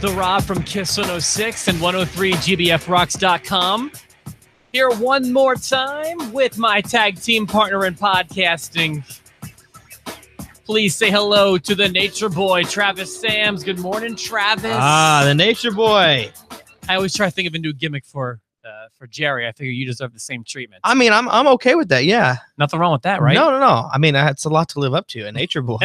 the Rob from Kiss 106 and 103gbfrocks.com. Here one more time with my tag team partner in podcasting. Please say hello to the Nature Boy, Travis Sams. Good morning, Travis. The Nature Boy. I always try to think of a new gimmick for Jerry. I figure you deserve the same treatment. I mean, I'm okay with that. Yeah, nothing wrong with that, right? No. I mean, it's a lot to live up to. A Nature Boy.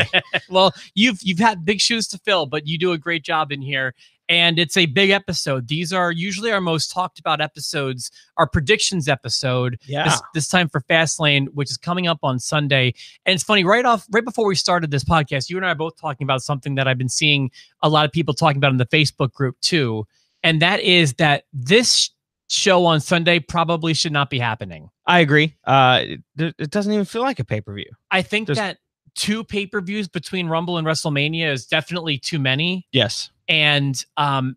Well, you've had big shoes to fill, but you do a great job in here. And it's a big episode. These are usually our most talked about episodes, our predictions episode. Yeah. This time for FastLane, which is coming up on Sunday. And it's funny, right before we started this podcast, you and I are both talking about something that I've been seeing a lot of people talking about in the Facebook group too. And that is that this show on Sunday probably should not be happening. I agree. It doesn't even feel like a pay-per-view. I think that 2 pay-per-views between Rumble and WrestleMania is definitely too many. Yes. And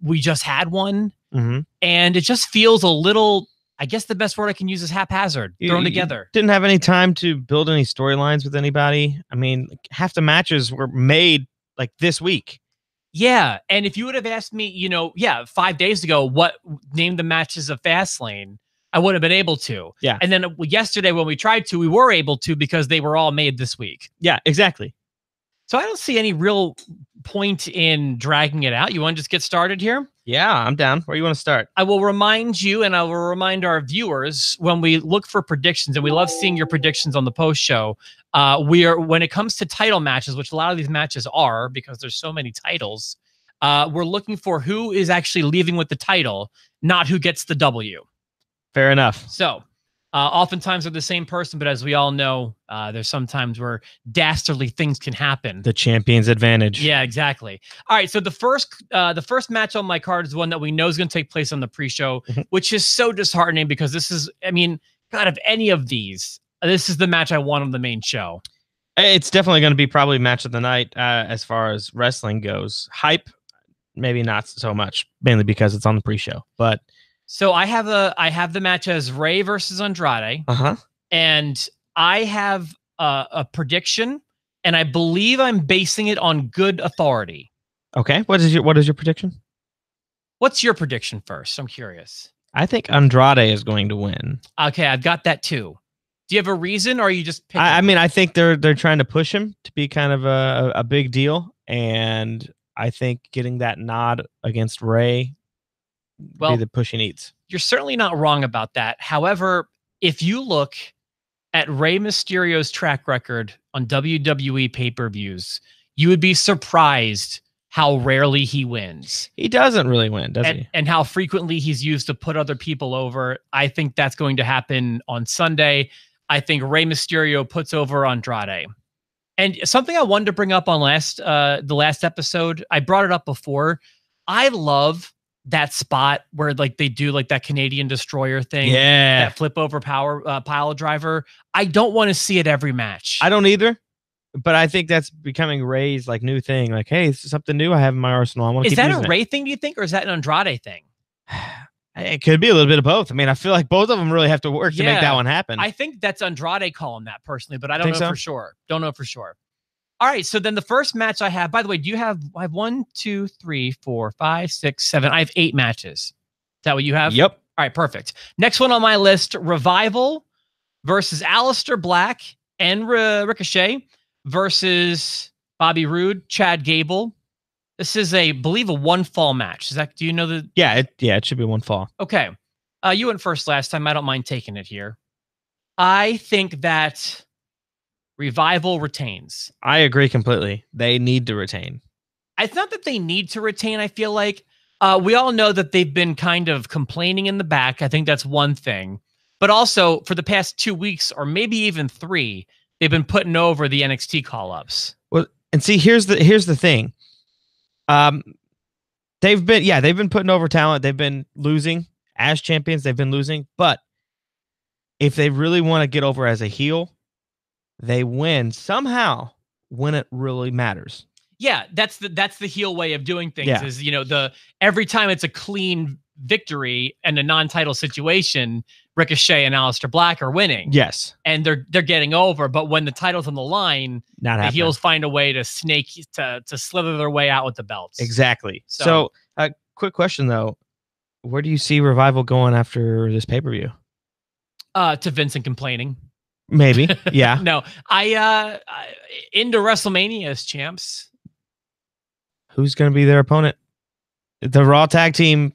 we just had one. Mm-hmm. And it just feels a little, I guess the best word I can use is haphazard, thrown together. Didn't have any time to build any storylines with anybody. I mean, half the matches were made like this week. Yeah. And if you would have asked me, 5 days ago, name the matches of FastLane, I would have been able to. Yeah. And then yesterday when we tried to, we were able to because they were all made this week. Yeah, exactly. So I don't see any real point in dragging it out. You want to just get started here? Yeah, I'm down. Where do you want to start? I will remind you, and I will remind our viewers, when we look for predictions, and we love seeing your predictions on the post show, when it comes to title matches, which a lot of these matches are, because there's so many titles, we're looking for who is actually leaving with the title, not who gets the W. Fair enough. So, oftentimes they're the same person, but as we all know, there's sometimes where dastardly things can happen. The champion's advantage. Yeah, exactly. All right, so the first match on my card is one that we know is going to take place on the pre-show, which is so disheartening because this is, God, of any of these, this is the match I want on the main show. It's definitely going to be probably match of the night as far as wrestling goes. Hype, maybe not so much, mainly because it's on the pre-show, but... So I have the match as Rey versus Andrade, and I have a prediction, and I believe I'm basing it on good authority. Okay, what is your prediction? What's your prediction first? I'm curious. I think Andrade is going to win. Okay, I've got that too. Do you have a reason, or are you just picking? I think they're trying to push him to be kind of a big deal, and I think getting that nod against Rey. Be the push he needs. You're certainly not wrong about that. However, if you look at Rey Mysterio's track record on WWE pay-per-views, you would be surprised how rarely he wins. He doesn't really win, does he? And how frequently he's used to put other people over. I think that's going to happen on Sunday. I think Rey Mysterio puts over Andrade. And something I wanted to bring up on the last episode, I brought it up before. I love that spot where they do that Canadian destroyer thing, that flip over pile driver. I don't want to see it every match. I don't either, but I think that's becoming Rey's new thing. Hey, this is something new I have in my arsenal. I want to keep using it. Is that a Rey thing, do you think, or is that an Andrade thing? It could be a little bit of both. I feel like both of them really have to work to make that one happen. I think that's Andrade calling that personally, but I don't know for sure. Don't know for sure. All right, so then the first match I have, by the way, I have 1, 2, 3, 4, 5, 6, 7. I have 8 matches. Is that what you have? Yep. All right, perfect. Next one on my list, Revival versus Aleister Black and Ricochet versus Bobby Roode, Chad Gable. This is believe a 1 fall match. Do you know the? Yeah, it should be 1 fall. Okay. You went first last time. I don't mind taking it here. I think that Revival retains. I agree completely. They need to retain. It's not that they need to retain. I feel like we all know that they've been kind of complaining in the back. I think that's one thing. But also, for the past 2 weeks, or maybe even 3, they've been putting over the NXT call-ups. Well, and see, here's the thing. They've been putting over talent. They've been losing as champions. They've been losing. But if they really want to get over as a heel, they win somehow when it really matters. Yeah, that's the heel way of doing things. Yeah. Is every time it's a clean victory and a non-title situation, Ricochet and Aleister Black are winning. Yes. And they're getting over. But when the title's on the line, Not the happening. heels find a way to slither their way out with the belts. Exactly. So quick question though. Where do you see Revival going after this pay-per-view? To Vincent complaining. Maybe. Yeah. No, I into WrestleMania as champs. Who's going to be their opponent? The Raw tag team,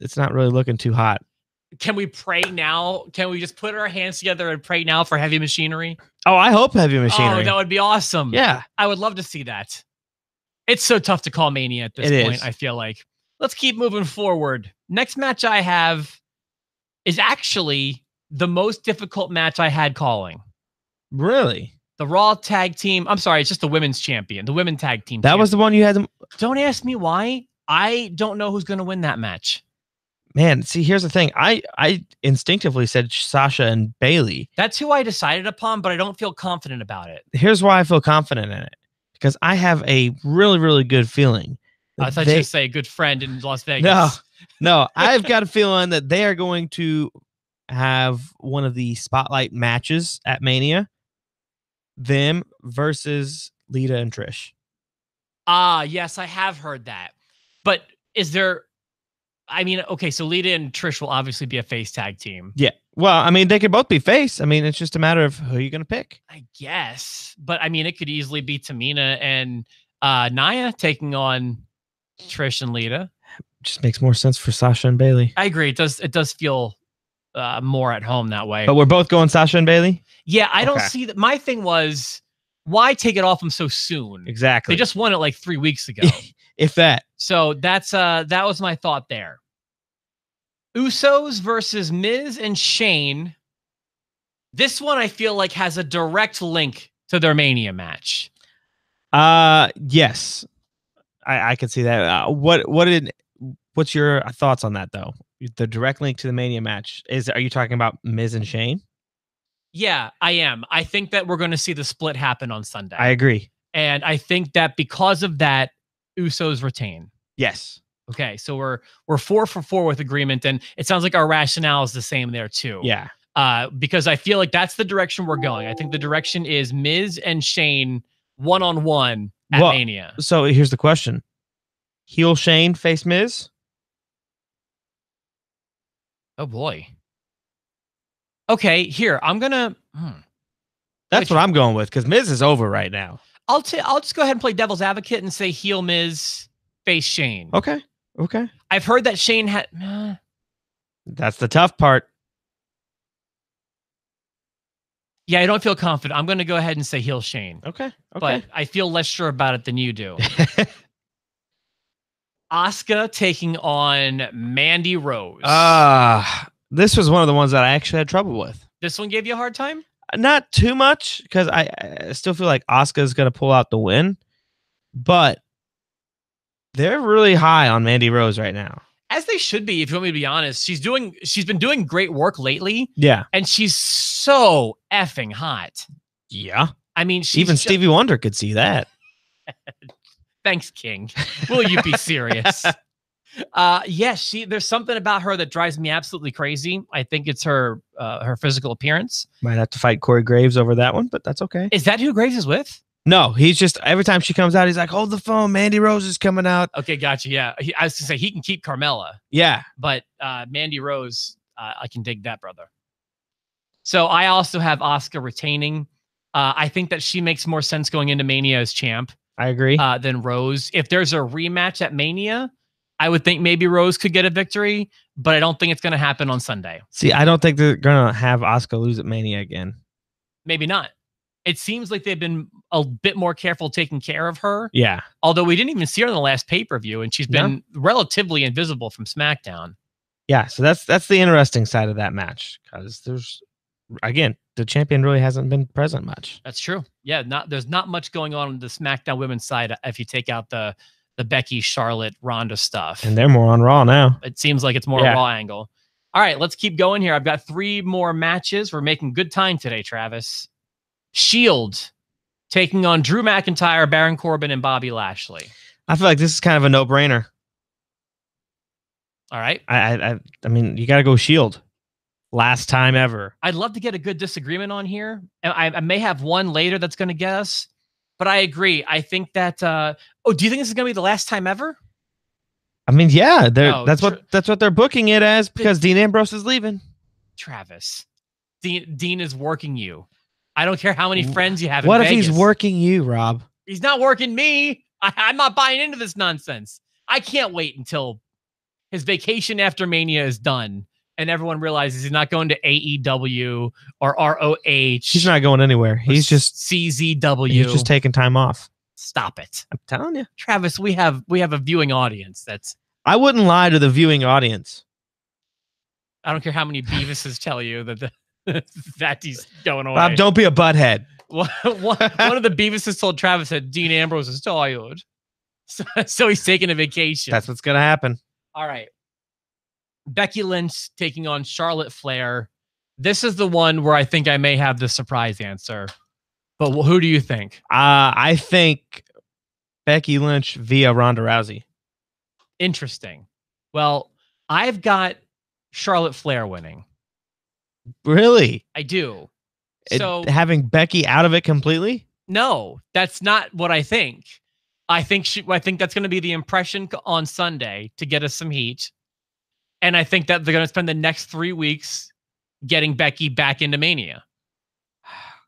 it's not really looking too hot. Can we pray now? Can we just put our hands together and pray now for Heavy Machinery? Oh, I hope Heavy Machinery. Oh, that would be awesome. Yeah. I would love to see that. It's so tough to call Mania at this point, I feel like. Let's keep moving forward. Next match I have is actually the most difficult match I had calling. Really? The Raw tag team. I'm sorry, it's just the women's champion. The women tag team. That was the one you had. Don't ask me why. I don't know who's going to win that match. Man, see, here's the thing. I instinctively said Sasha and Bayley. That's who I decided upon, but I don't feel confident about it. Here's why I feel confident in it. Because I have a really, really good feeling. I thought you'd say a good friend in Las Vegas. No. I've got a feeling that they are going to have one of the spotlight matches at Mania. Them versus Lita and Trish. Yes, I have heard that. But is there... I mean, okay, so Lita and Trish will obviously be a face tag team. Yeah. Well, I mean, they could both be face. I mean, it's just a matter of who you're going to pick. I guess. But, I mean, it could easily be Tamina and Nia taking on Trish and Lita. Just makes more sense for Sasha and Bayley. I agree. It does feel more at home that way. But we're both going Sasha and Bayley? Yeah, I don't see that. My thing was, why take it off them so soon? Exactly. They just won it like 3 weeks ago. If that. So that was my thought there. Usos versus Miz and Shane. This one I feel like has a direct link to their Mania match. Yes. I can see that. What's your thoughts on that though? The direct link to the Mania match are you talking about Miz and Shane? Yeah, I am. I think that we're going to see the split happen on Sunday. I agree. And I think that because of that, Usos retain. Yes. Okay, so we're 4 for 4 with agreement, and it sounds like our rationale is the same there too. Yeah. Because I feel like that's the direction we're going. I think the direction is Miz and Shane one-on-one at Mania. So here's the question: heel Shane face Miz? Oh boy. Okay, here I'm gonna. That's what I'm going with because Miz is over right now. I'll just go ahead and play devil's advocate and say heel Miz, face Shane. Okay. I've heard that Shane had. That's the tough part. Yeah, I don't feel confident. I'm going to go ahead and say heel Shane. Okay. But I feel less sure about it than you do. Asuka taking on Mandy Rose. This was one of the ones that I actually had trouble with. This one gave you a hard time? Not too much, because I still feel like Asuka is going to pull out the win. But they're really high on Mandy Rose right now. As they should be, if you want me to be honest. She's been doing great work lately. Yeah. And she's so effing hot. Yeah. I mean, even Stevie Wonder could see that. Thanks, King. Will you be serious? Yes, there's something about her that drives me absolutely crazy. I think it's her physical appearance. Might have to fight Corey Graves over that one, but that's okay. Is that who Graves is with? No, he's just, every time she comes out, he's like, hold the phone, Mandy Rose is coming out. Okay, gotcha. Yeah, I was gonna say he can keep Carmella. Yeah, but Mandy Rose, I can dig that, brother. So I also have Asuka retaining. I think that she makes more sense going into Mania as champ. I agree. Than Rose. If there's a rematch at Mania, I would think maybe Rose could get a victory, but I don't think it's going to happen on Sunday. See, I don't think they're going to have Asuka lose at Mania again. Maybe not. It seems like they've been a bit more careful taking care of her. Yeah. Although we didn't even see her in the last pay-per-view, and she's been relatively invisible from SmackDown. Yeah, so that's the interesting side of that match, because the champion really hasn't been present much. That's true. Yeah, there's not much going on the SmackDown women's side if you take out the Becky, Charlotte, Ronda stuff. And they're more on Raw now. It seems like it's more a Raw angle. All right, let's keep going here. I've got 3 more matches. We're making good time today, Travis. Shield taking on Drew McIntyre, Baron Corbin, and Bobby Lashley. I feel like this is kind of a no-brainer. All right. I mean, you got to go Shield. Last time ever. I'd love to get a good disagreement on here. I may have one later that's going to get us, but I agree. I think that. Do you think this is going to be the last time ever? I mean, yeah, that's what they're booking it as because Dean Ambrose is leaving. Travis, Dean is working you. I don't care how many friends you have. What in if Vegas. he's working you, Rob? He's not working me. I'm not buying into this nonsense. I can't wait until his vacation after Mania is done and everyone realizes he's not going to AEW or ROH. He's not going anywhere. He's just CZW. He's just taking time off. Stop it. I'm telling you. Travis, we have a viewing audience. I wouldn't lie to the viewing audience. I don't care how many Beavises tell you that he's going away. Rob, don't be a butthead. One of the Beavises told Travis that Dean Ambrose is tired. So he's taking a vacation. That's what's going to happen. All right. Becky Lynch taking on Charlotte Flair. This is the one where I think I may have the surprise answer. But who do you think? I think Becky Lynch via Ronda Rousey. Interesting. Well, I've got Charlotte Flair winning. Really? I do. So having Becky out of it completely? No, that's not what I think. I think that's going to be the impression on Sunday to get us some heat. And I think that they're going to spend the next 3 weeks getting Becky back into Mania.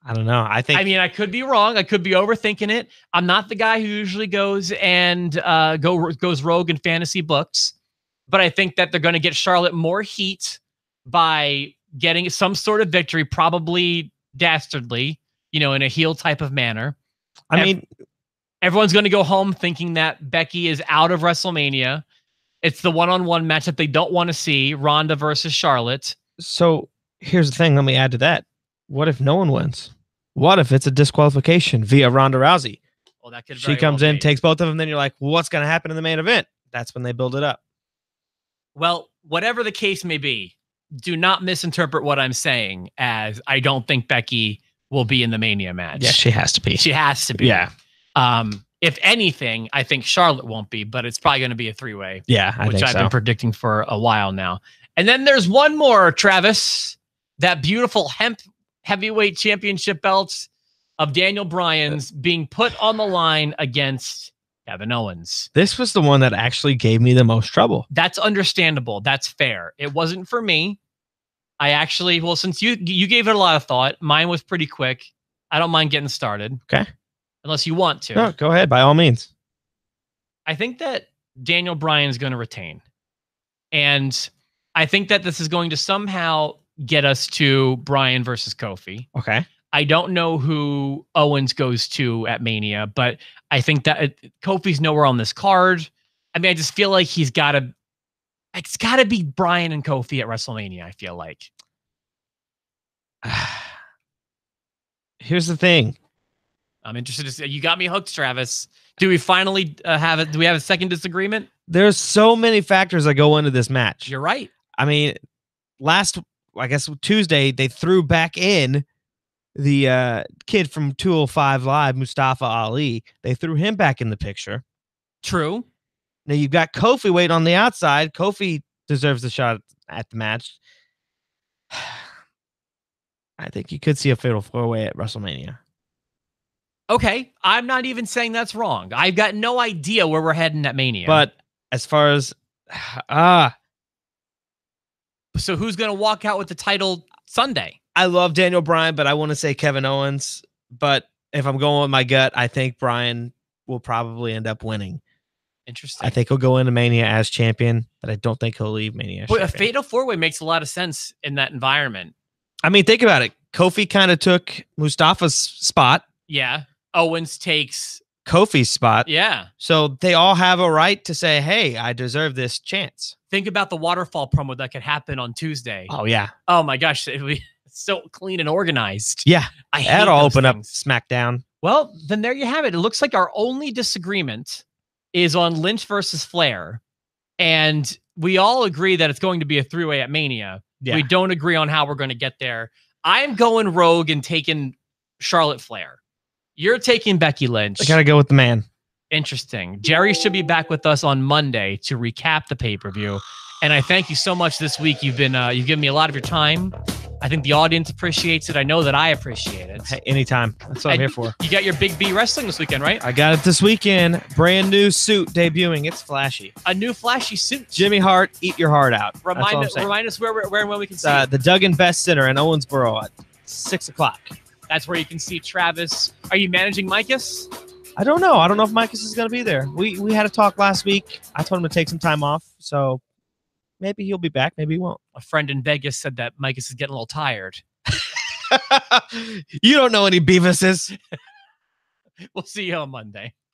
I don't know. I mean, I could be wrong. I could be overthinking it. I'm not the guy who usually goes and goes rogue in fantasy books, but I think that they're going to get Charlotte more heat by getting some sort of victory, probably dastardly, in a heel type of manner. I mean, everyone's going to go home thinking that Becky is out of WrestleMania. It's the one-on-one match that they don't want to see, Ronda versus Charlotte. So here's the thing. Let me add to that. What if no one wins? What if it's a disqualification via Ronda Rousey? Well, that could. She comes in, takes both of them, then you're like, well, what's going to happen in the main event? That's when they build it up. Well, whatever the case may be, do not misinterpret what I'm saying as I don't think Becky will be in the Mania match. Yeah, she has to be. She has to be. Yeah. If anything, I think Charlotte won't be, but it's probably going to be a 3-way. Yeah, which I've been predicting for a while now. And then there's one more, Travis, that beautiful heavyweight championship belts of Daniel Bryan's being put on the line against Kevin Owens. This was the one that actually gave me the most trouble. That's understandable. That's fair. It wasn't for me. Since you gave it a lot of thought, mine was pretty quick. I don't mind getting started. Okay. Unless you want to. No, go ahead, by all means. I think that Daniel Bryan is going to retain. And I think that this is going to somehow get us to Bryan versus Kofi. Okay. I don't know who Owens goes to at Mania, but I think that Kofi's nowhere on this card. I mean, I just feel like it's got to be Bryan and Kofi at WrestleMania, I feel like. Here's the thing. I'm interested you got me hooked, Travis. Do we finally do we have a second disagreement? There's so many factors that go into this match. You're right. I mean, Tuesday, they threw back in the kid from 205 Live, Mustafa Ali. They threw him back in the picture. True. Now you've got Kofi waiting on the outside. Kofi deserves a shot at the match. I think you could see a fatal 4-way at WrestleMania. Okay, I'm not even saying that's wrong. I've got no idea where we're heading at Mania. But as far as so who's going to walk out with the title Sunday? I love Daniel Bryan, but I want to say Kevin Owens. But if I'm going with my gut, I think Bryan will probably end up winning. Interesting. I think he'll go into Mania as champion, but I don't think he'll leave Mania as champion. A fatal 4-way makes a lot of sense in that environment. I mean, think about it. Kofi kind of took Mustafa's spot. Yeah. Owens takes Kofi's spot. Yeah. So they all have a right to say, hey, I deserve this chance. Think about the waterfall promo that could happen on Tuesday. Oh, yeah. Oh, my gosh. It would be so clean and organized. Yeah. That'll open up SmackDown. Well, then there you have it. It looks like our only disagreement is on Lynch versus Flair. And we all agree that it's going to be a 3-way at Mania. Yeah. We don't agree on how we're going to get there. I'm going rogue and taking Charlotte Flair. You're taking Becky Lynch. I got to go with the man. Interesting. Jerry should be back with us on Monday to recap the pay-per-view. And I thank you so much this week. You've given me a lot of your time. I think the audience appreciates it. I know that I appreciate it. Hey, anytime. That's what I'm here for. You got your Big B wrestling this weekend, right? I got it this weekend. Brand new suit debuting. It's flashy. A new flashy suit. Jimmy Hart, eat your heart out. Remind us where and when we can see it. The Duggan Best Center in Owensboro at 6 o'clock. That's where you can see Travis. Are you managing Micus? I don't know. I don't know if Micus is going to be there. We had a talk last week. I told him to take some time off, so maybe he'll be back. Maybe he won't. A friend in Vegas said that Micus is getting a little tired. You don't know any Beavises. We'll see you on Monday.